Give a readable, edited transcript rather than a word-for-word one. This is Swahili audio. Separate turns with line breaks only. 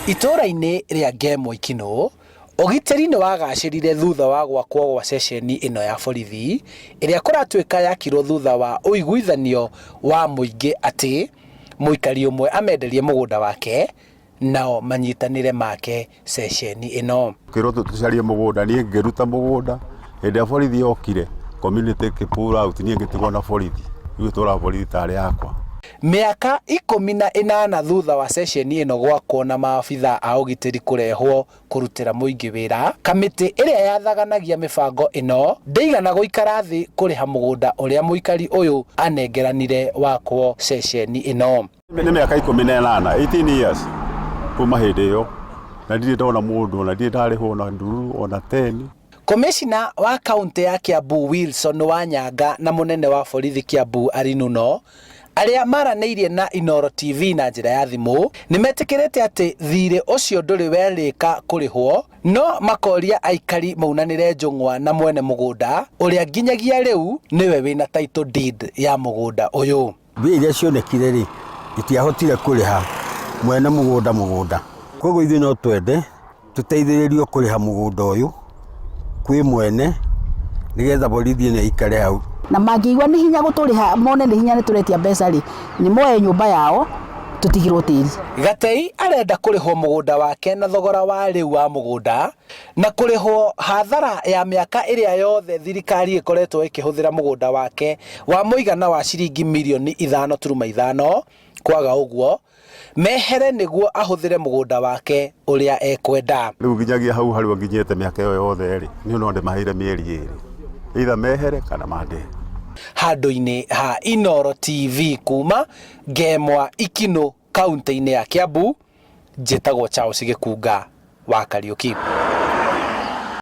Ituura-ini ria Ngemwa Ikinu, ugiteri ni wagacirire thutha wa gwakwo gwa ceceni ino ya borithi iria kuratuika yakirwo thutha wa uiguithanio wa muingi ati Muikari umwe amenderie mugunda wake nao manyitanire make ceceni ino.
Kiriko tucarie mugunda ni ngeruta mugunda ende borithi okire community kipura out ni ngitigwo na borithi itura borithi tare yakwa.
Miaka 18 thutha wa ceceni ino gwakwo na maabitha a augite kurehwo kurutira muingi wira, kamiti iria yathaganagia mibango ino ndeigana guikara thi kuriha mugunda uria Muikari uyu anengeranire wakwo ceceni ino.
Ni miaka 18 18 years kuma hindi iyo na ndire ndona mundu na ndire ndarihwo na nduru ona 10.
Komishina wa kaunti ya Kiambu Wilson Wanyanga na munene wa borithi Kiambu Arinuno aria maraneirie na Inooro TV na njira ya thimu nimetikirite ati thire ucio nduri werika kurihwo, no makoria aikari maunanire Njung'wa na mwene mugunda uria nginyagia riu niwe wina title deed ya mugunda uyu.
Iria cionekire ri itiahotire kuriha mwene mugunda koguo ithuĩ no twende tuteithĩrĩrio kuriha mugunda uyu kwi mwene nigetha borithi ne ikare hau
na mangĩigua nĩ hinya gũtũrĩha mone nĩ hinya nĩ tũretia mbeca rĩ nĩ moe nyũmba yao tutigirwo tĩri.
Gatei arenda kurihwo mugunda wake na thogora wa riu wa mugunda na kurihwo hathara ya miaka iria yothe thirikari ikoretwo ikihuthira mugunda wake wa muigana wa ciringi milioni 5.5. kwaga uguo mehere niguo ahuthire mugunda wake uria ekwenda.
Riu nginyagia hau hari nginyete miaka iyo yothe ri ni no ndemaheire mieri 2 either mehere kana mande.
Handu-ini ha Inooro TV kuuma Ngemwa Ikinu kaunti-ini ya Kiambu, njitagwo Charles Gikunga wa Kariuki.